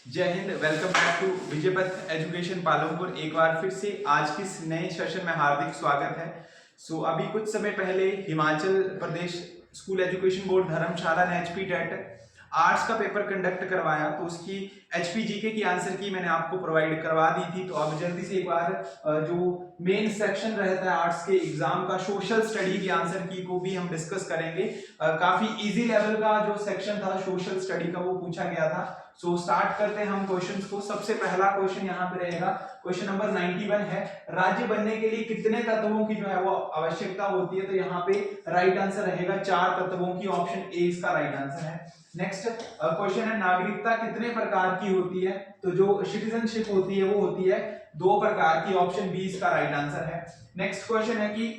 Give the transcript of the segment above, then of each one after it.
जय हिंद। Welcome back to Vijaypath education Palampur. एक बार फिर से आज के इस नए सेशन में हार्दिक स्वागत है। अभी कुछ समय पहले Himachal Pradesh school education board धर्मशाला ने एचपी टेट आर्ट्स का पेपर कंडक्ट करवाया, तो उसकी एचपी जीके की आंसर की मैंने आपको प्रोवाइड करवा दी थी। तो अब जल्दी से एक बार जो मेन सेक्शन रहता है आर्ट्स के एग्जाम का, सोशल स्टडी की आंसर की को भी हम डिस्कस करेंगे। काफी इजी लेवल का जो सेक्शन था सोशल स्टडी का वो पूछा गया था। स्टार्ट करते हैं हम क्वेश्चंस को। सबसे पहला क्वेश्चन यहाँ पे रहेगा, क्वेश्चन नंबर 91 है, राज्य बनने के लिए कितने तत्वों की जो है वो आवश्यकता होती है? तो यहाँ पे राइट आंसर रहेगा 4 तत्वों की, ऑप्शन ए इसका राइट आंसर है। नेक्स्ट क्वेश्चन है, नागरिकता कितने प्रकार की होती है? तो जो सिटीजनशिप होती है वो होती है 2 प्रकार की, ऑप्शन बी इसका राइट आंसर है। नेक्स्ट क्वेश्चन है कि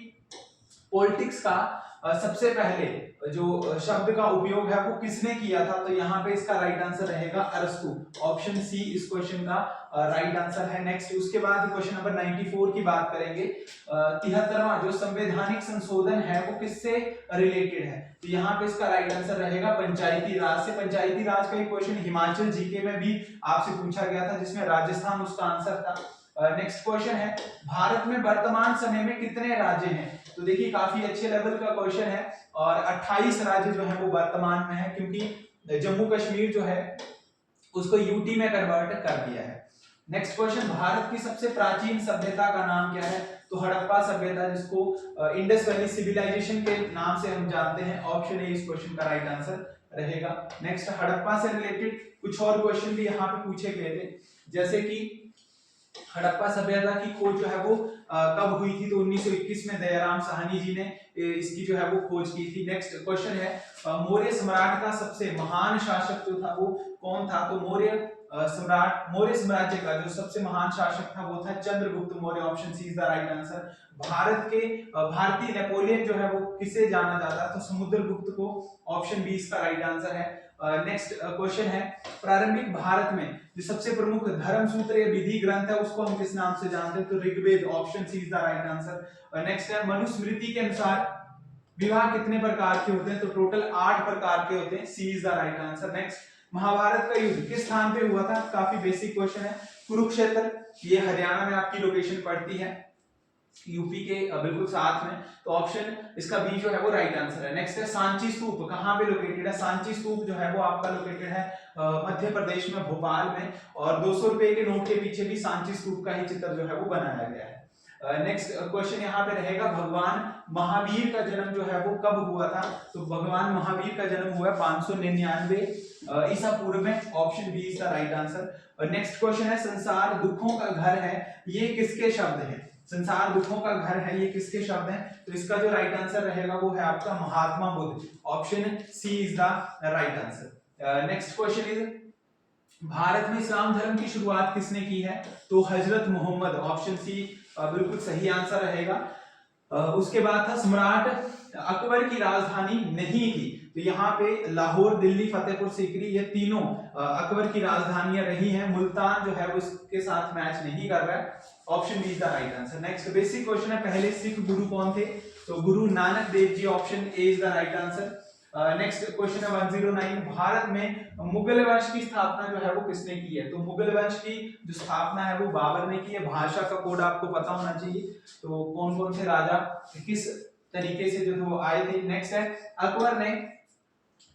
पॉलिटिक्स का सबसे पहले जो शब्द का उपयोग है वो किसने किया था? तो यहाँ पे इसका राइट आंसर रहेगा अरस्तु, ऑप्शन सी इस क्वेश्चन का राइट आंसर है। नेक्स्ट उसके बाद क्वेश्चन नंबर 94 की बात करेंगे। 73वां जो संवैधानिक संशोधन है वो किससे रिलेटेड है? तो यहाँ पे इसका राइट आंसर रहेगा पंचायती राज से। पंचायती राज का एक क्वेश्चन हिमाचल जीके में भी आपसे पूछा गया था, जिसमें राजस्थान उसका आंसर था। नेक्स्ट क्वेश्चन है, भारत में वर्तमान समय में कितने राज्य हैं? तो देखिए काफी अच्छे लेवल का क्वेश्चन है, और 28 राज्य जो है वो वर्तमान में है, क्योंकि जम्मू कश्मीर जो है उसको यूटी में कन्वर्ट कर दिया है। नेक्स्ट क्वेश्चन, भारत की सबसे प्राचीन सभ्यता का नाम क्या है? तो हड़प्पा सभ्यता, जिसको इंडस वैली सिविलाइजेशन के नाम से हम जानते हैं, ऑप्शन ए इस क्वेश्चन का राइट आंसर रहेगा। नेक्स्ट हड़प्पा से रिलेटेड कुछ और क्वेश्चन भी यहाँ पे पूछे गए थे, जैसे कि हड़प्पा सभ्यता की खोज जो है वो कब हुई थी? तो 1921 में दयाराम साहनी जी ने इसकी जो है वो खोज की थी। नेक्स्ट क्वेश्चन है, मौर्य सम्राट का सबसे महान शासक जो था वो कौन था? तो मौर्य साम्राज्य का जो सबसे महान शासक था वो था Chandragupta Maurya, option C is the right answer. भारतीय नेपोलियन जो है वो किसे जाना जाता है? तो समुद्रगुप्त को, ऑप्शन बी इसका राइट आंसर है। नेक्स्ट क्वेश्चन है, प्रारंभिक भारत में जो सबसे प्रमुख धर्म सूत्र या विधि ग्रंथ है उसको हम किस नाम से जानते हैं? तो Rigveda, option C is the right answer. Next है, मनुस्मृति के अनुसार विवाह कितने प्रकार के होते हैं? तो टोटल 8 प्रकार के होते हैं, C is the right answer. Next, Mahabharat का युद्ध किस स्थान पे हुआ था? काफी बेसिक क्वेश्चन है। कुरुक्षेत्र, ये हरियाणा में आपकी लोकेशन पड़ती है, यूपी के बिल्कुल साथ में, तो ऑप्शन इसका बी जो है वो राइट आंसर है। नेक्स्ट है, सांची स्तूप कहाँ पे लोकेटेड है? सांची स्तूप जो है वो आपका लोकेटेड है मध्य प्रदेश में, भोपाल में, और 200 रुपए के नोट के पीछे भी सांची स्तूप का ही चित्र जो है वो बनाया गया है। नेक्स्ट क्वेश्चन यहाँ पे रहेगा, भगवान महावीर का जन्म जो है वो कब हुआ था? तो भगवान महावीर का जन्म हुआ 599 ईसा पूर्व में, option B is the right answer. Next question है, संसार दुखों का घर है, ये किसके शब्द हैं? संसार दुखों का घर है, ये किसके शब्द हैं? तो इसका जो राइट आंसर रहेगा वो है आपका Mahatma Buddha, option C is the right answer. Next question is, Bharat में इस्लाम धर्म की शुरुआत किसने की है? तो हजरत मोहम्मद, ऑप्शन सी बिल्कुल सही आंसर रहेगा। उसके बाद था, सम्राट अकबर की राजधानी नहीं थी? तो यहाँ पे लाहौर, दिल्ली, फतेहपुर सीकरी, ये तीनों अकबर की राजधानियां रही हैं। मुल्तान जो है वो इसके साथ मैच नहीं कर रहा है, option B is the right answer. Next basic question है, पहले सिख गुरु कौन थे? तो Guru Nanak Dev ji, option A is the right answer. Next question है 109, भारत में मुगल वंश की स्थापना जो है वो किसने की है? तो मुगल वंश की जो स्थापना है वो बाबर ने की है। भाषा का कोड आपको पता होना चाहिए, तो कौन कौन से राजा किस तरीके से जो वो आए थे। नेक्स्ट है, अकबर ने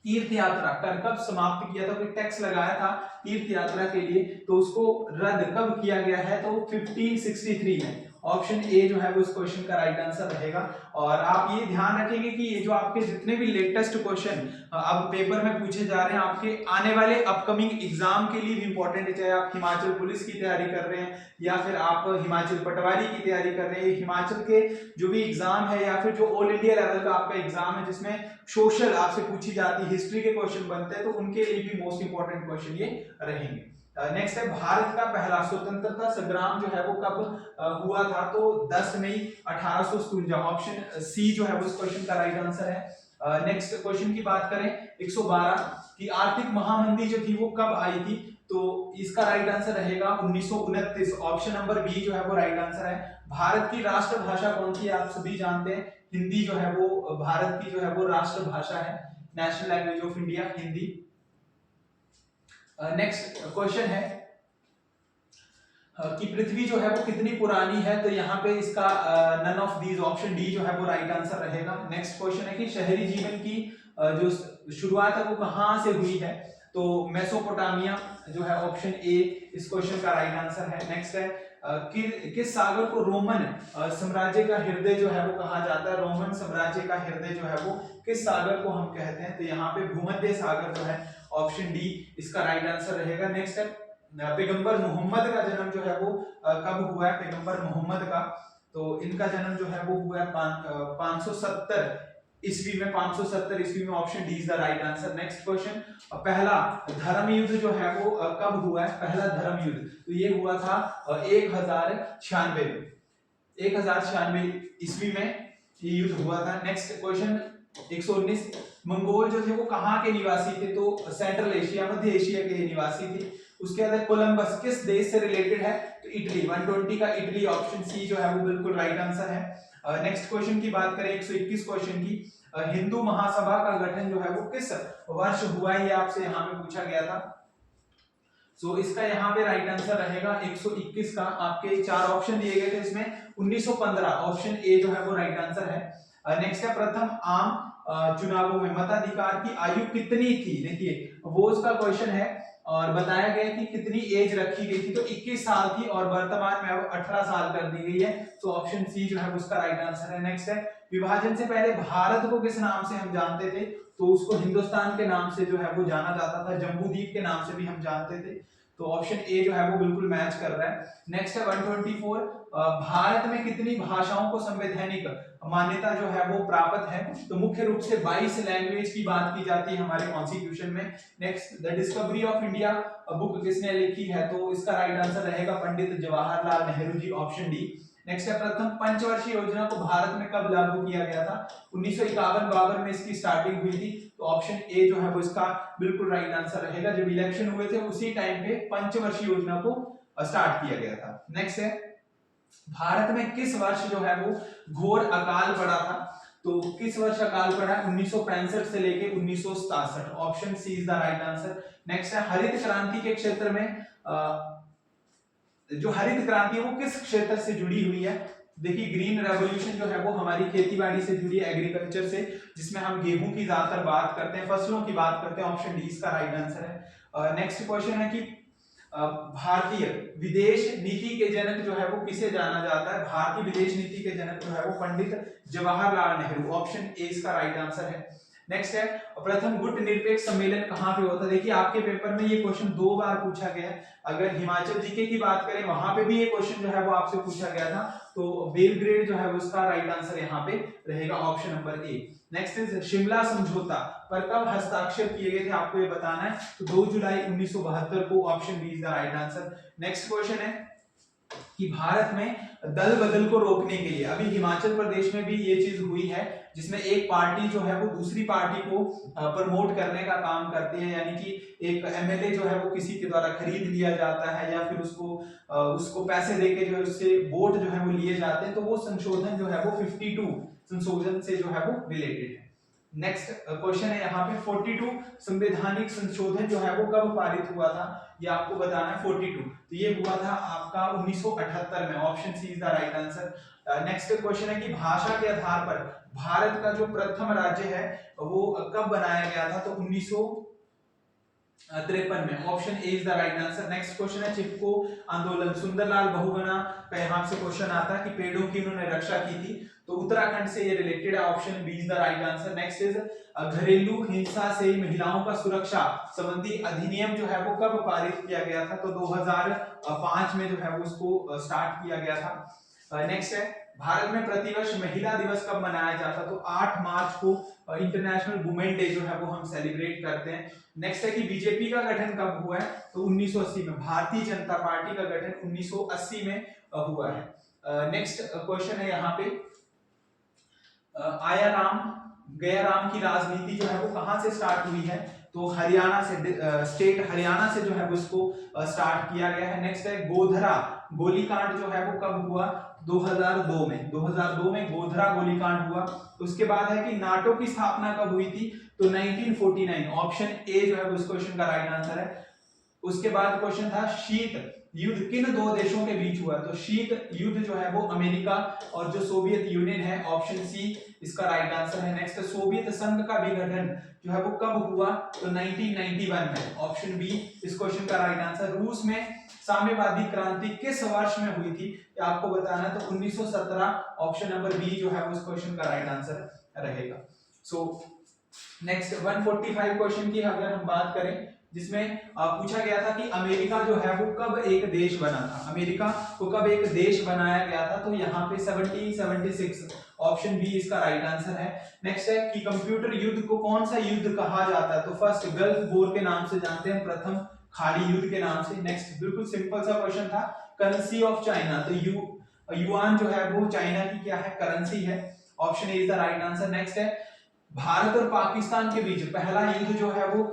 तीर्थ यात्रा कर कब समाप्त किया था? कोई टैक्स लगाया था तीर्थ यात्रा के लिए, तो उसको रद्द कब किया गया है? तो 1563 में, ऑप्शन ए जो है वो इस क्वेश्चन का राइट आंसर रहेगा। और आप ये ध्यान रखेंगे कि ये जो आपके जितने भी लेटेस्ट क्वेश्चन अब पेपर में पूछे जा रहे हैं, आपके आने वाले अपकमिंग एग्जाम के लिए भी इंपॉर्टेंट है। चाहे आप हिमाचल पुलिस की तैयारी कर रहे हैं, या फिर आप हिमाचल पटवारी की तैयारी कर रहे हैं, हिमाचल के जो भी एग्जाम है, या फिर जो ऑल इंडिया लेवल का आपका एग्जाम है जिसमें सोशल आपसे पूछी जाती है, हिस्ट्री के क्वेश्चन बनते हैं, तो उनके लिए भी मोस्ट इंपॉर्टेंट क्वेश्चन ये रहेंगे। नेक्स्ट है, भारत का पहला स्वतंत्रता संग्राम जो है वो कब हुआ था? तो 10 मई 1857, ऑप्शन सी जो है वो इस क्वेश्चन का राइट आंसर है। नेक्स्ट क्वेश्चन की बात करें, 112 की आर्थिक महामंदी जो थी वो कब आई थी? तो इसका राइट आंसर रहेगा 1929, ऑप्शन नंबर बी जो है वो राइट आंसर है। भारत की राष्ट्रभाषा कौन सी है? आप सभी जानते हैं, हिंदी जो है वो भारत की जो है वो राष्ट्रभाषा है, national language of India Hindi. Next question है कि पृथ्वी जो है वो कितनी पुरानी है, तो यहाँ पे इसका none of these, option D जो है वो राइट आंसर रहेगा। नेक्स्ट क्वेश्चन है कि शहरी जीवन की जो शुरुआत है वो कहाँ से हुई है, तो मेसोपोटामिया जो है ऑप्शन ए इस क्वेश्चन का राइट आंसर है। नेक्स्ट है किस सागर को रोमन साम्राज्य का हृदय जो है वो कहा जाता है, रोमन साम्राज्य का हृदय जो है वो किस सागर को हम कहते हैं, तो यहाँ पे भूमध्य सागर जो है ऑप्शन डी इसका राइट आंसर रहेगा। नेक्स्ट है पैगंबर मोहम्मद का जन्म जो है वो कब हुआ है, पैगंबर मोहम्मद का, तो इनका जन्म जो है वो हुआ है 570 ईस्वी में, 570 ईस्वी में, option D is the right answer. Next question, पहला धर्म युद्ध जो है वो कब हुआ है, पहला धर्म युद्ध, तो ये हुआ था 1096 ईस्वी में ये युद्ध हुआ था। नेक्स्ट क्वेश्चन 119, मंगोल जो थे वो कहाँ के निवासी थे, तो सेंट्रल एशिया, मध्य एशिया के निवासी थे। उसके बाद कोलंबस किस देश से रिलेटेड है, तो इटली, 120 का इटली, ऑप्शन सी जो है वो बिल्कुल राइट आंसर है। नेक्स्ट क्वेश्चन की बात करें 121 क्वेश्चन की, हिंदू महासभा का गठन जो है वो किस वर्ष हुआ है, ये आपसे यहाँ पे पूछा गया था। सो इसका यहाँ पे राइट आंसर रहेगा 121 का, आपके 4 ऑप्शन दिए गए थे इसमें 1915, ऑप्शन ए जो है वो राइट आंसर है। नेक्स्ट है प्रथम आम चुनावों में मताधिकार की आयु कितनी थी, देखिए वो उसका क्वेश्चन है और बताया गया कि कितनी एज रखी गई थी, तो 21 साल थी और वर्तमान में अब 18 साल कर दी गई है, तो ऑप्शन सी जो है उसका राइट आंसर है। नेक्स्ट है विभाजन से पहले भारत को किस नाम से हम जानते थे, तो उसको हिंदुस्तान के नाम से जो है वो जाना जाता था, जम्बूद्वीप के नाम से भी हम जानते थे, तो ऑप्शन ए जो है वो बिल्कुल मैच कर रहा है। नेक्स्ट है 124, भारत में कितनी भाषाओं को संवैधानिक मान्यता जो है वो प्राप्त है, तो मुख्य रूप से 22 लैंग्वेज की बात की जाती है हमारे कॉन्स्टिट्यूशन में। Next, the discovery of India book किसने लिखी है, तो इसका राइट आंसर रहेगा Pandit Jawaharlal Nehru ji, option D. Next है प्रथम पंचवर्षीय योजना को भारत में कब लागू किया गया था, 1951-52 में इसकी स्टार्टिंग हुई थी, तो ऑप्शन ए जो है वो इसका बिल्कुल राइट आंसर रहेगा। जब इलेक्शन हुए थे उसी टाइम पे पंचवर्षीय योजना को स्टार्ट किया गया था। नेक्स्ट है भारत में किस वर्ष जो है वो घोर अकाल पड़ा था, तो किस वर्ष अकाल पड़ा है, 1965 से लेके 1967, option C is the right answer. Next है हरित क्रांति के क्षेत्र में जो हरित क्रांति है वो किस क्षेत्र से जुड़ी हुई है, देखिए ग्रीन रेवोल्यूशन जो है वो हमारी खेती-बाड़ी से जुड़ी है, एग्रीकल्चर से, जिसमें हम गेहूं की ज्यादातर बात करते हैं, फसलों की बात करते हैं, ऑप्शन डी इसका राइट आंसर है। नेक्स्ट क्वेश्चन है कि भारतीय विदेश नीति के जनक जो है वो किसे जाना जाता है, भारतीय विदेश नीति के जनक जो है वो पंडित जवाहरलाल नेहरू, ऑप्शन ए इसका राइट आंसर है। नेक्स्ट है प्रथम गुट निरपेक्ष सम्मेलन कहाँ पे होता है, देखिए आपके पेपर में ये क्वेश्चन 2 बार पूछा गया है। अगर हिमाचल जीके की बात करें वहां पे भी ये क्वेश्चन जो है वो आपसे पूछा गया था, तो बेलग्रेड जो है उसका राइट आंसर यहाँ पे रहेगा, option number A. Next is Shimla समझौता पर कब हस्ताक्षर किए गए थे, आपको ये बताना है, तो 2 जुलाई 1972 को, option B is the right answer. Next question है कि भारत में दल बदल को रोकने के लिए, अभी हिमाचल प्रदेश में भी ये चीज हुई है जिसमें एक पार्टी जो है वो दूसरी पार्टी को प्रमोट करने का काम करती है, यानी कि एक एमएलए जो है वो किसी के द्वारा खरीद लिया जाता है या फिर उसको पैसे देके जो है उससे वोट जो है वो लिए जाते हैं, तो वो संशोधन जो है वो 52 संशोधन से जो है वो रिलेटेड है। नेक्स्ट क्वेश्चन है यहाँ पे 42 संवैधानिक संशोधन जो है वो कब पारित हुआ था, ये आपको बताना है 42, तो ये हुआ था आपका 1978 में, option C is the right answer. Next question है कि भाषा के आधार पर भारत का जो प्रथम राज्य है वो कब बनाया गया था, तो 1953 में, option A is the right answer. Next question है चिपको आंदोलन, सुंदरलाल बहुगुणा का यहाँ से क्वेश्चन आता है कि पेड़ों की उन्होंने रक्षा की थी, तो उत्तराखंड से ये रिलेटेड है, option B is the right answer. Next is घरेलू हिंसा से महिलाओं का सुरक्षा संबंधी अधिनियम जो है वो कब पारित किया गया था, तो 2005 में जो है वो उसको स्टार्ट किया गया था। नेक्स्ट है भारत में प्रतिवर्ष महिला दिवस कब मनाया जाता, तो 8 मार्च को इंटरनेशनल वुमेन डे जो है वो हम सेलिब्रेट करते हैं। नेक्स्ट है कि बीजेपी का गठन कब हुआ है, तो 1980 में, भारतीय जनता पार्टी का गठन 1980 में हुआ है। नेक्स्ट क्वेश्चन है यहाँ पे आया राम गया राम की राजनीति जो है वो कहां से स्टार्ट हुई है, तो हरियाणा से, स्टेट हरियाणा से जो है उसको स्टार्ट किया गया है। नेक्स्ट है गोधरा गोलीकांड जो है वो कब हुआ, 2002 में, 2002 में गोधरा गोलीकांड हुआ। उसके बाद है कि नाटो की स्थापना कब हुई थी, तो 1949, ऑप्शन ए जो है उस क्वेश्चन का राइट आंसर है। उसके बाद क्वेश्चन था शीत युद्ध किन दो देशों के बीच हुआ, तो शीत युद्ध जो है वो अमेरिका और जो सोवियत यूनियन है, ऑप्शन सी इसका राइट आंसर है। नेक्स्ट सोवियत संघ का विघटन जो है वो कब हुआ, तो 1991 में, ऑप्शन बी इस क्वेश्चन का राइट आंसर। रूस में साम्यवादी क्रांति किस वर्ष में हुई थी, आपको बताना है, तो 1917, ऑप्शन नंबर बी जो है उस क्वेश्चन का राइट आंसर रहेगा। सो नेक्स्ट 145 क्वेश्चन की अगर हम बात करें, जिसमें पूछा गया था कि अमेरिका जो है वो कब एक देश बना था, अमेरिका को कब एक देश बनाया गया था, तो यहाँ पे 1776, ऑप्शन बी इसका राइट आंसर है। नेक्स्ट है कि कंप्यूटर युद्ध को कौन सा युद्ध कहा जाता है, तो फर्स्ट गल्फ वॉर के नाम से जानते हैं, प्रथम खाड़ी युद्ध के नाम से। नेक्स्ट बिल्कुल सिंपल सा क्वेश्चन था, करेंसी ऑफ चाइना, तो युआन जो है वो चाइना की क्या है, करेंसी है, option A is the right answer. Next है भारत और पाकिस्तान के बीच पहला युद्ध जो है वो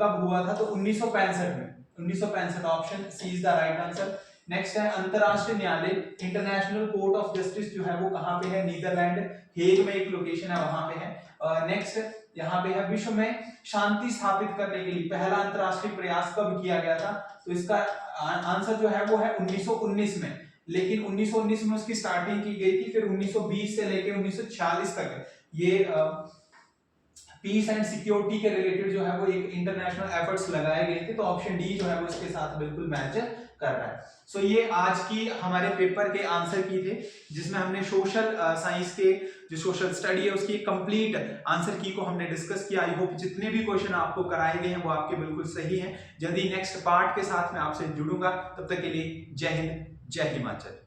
कब हुआ था, तो 1965 में, 1965, option C is the right answer. Next है अंतरराष्ट्रीय न्यायालय, इंटरनेशनल कोर्ट ऑफ जस्टिस जो है वो कहाँ पे है, नीदरलैंड हेग में एक लोकेशन है, वहां पे है। नेक्स्ट यहाँ पे है विश्व में शांति स्थापित करने के लिए पहला अंतरराष्ट्रीय प्रयास कब किया गया था, तो इसका आंसर जो है वो है 1919 में, लेकिन 1919 में उसकी स्टार्टिंग की गई थी, फिर 1920 से लेकर 1946 तक ये पीस एंड सिक्योरिटी के रिलेटेड जो है वो एक इंटरनेशनल एफर्ट्स लगाए गए थे, तो ऑप्शन डी जो है वो इसके साथ बिल्कुल मैच कर रहा है। सो ये आज की हमारे पेपर के आंसर की थे, जिसमें हमने सोशल साइंस के जो सोशल स्टडी है उसकी कंप्लीट आंसर की को हमने डिस्कस किया। आई होप जितने भी क्वेश्चन आपको कराए गए हैं वो आपके बिल्कुल सही हैं। जल्दी नेक्स्ट पार्ट के साथ मैं आपसे जुड़ूंगा, तब तक के लिए जय हिंद, जय हिमाचल।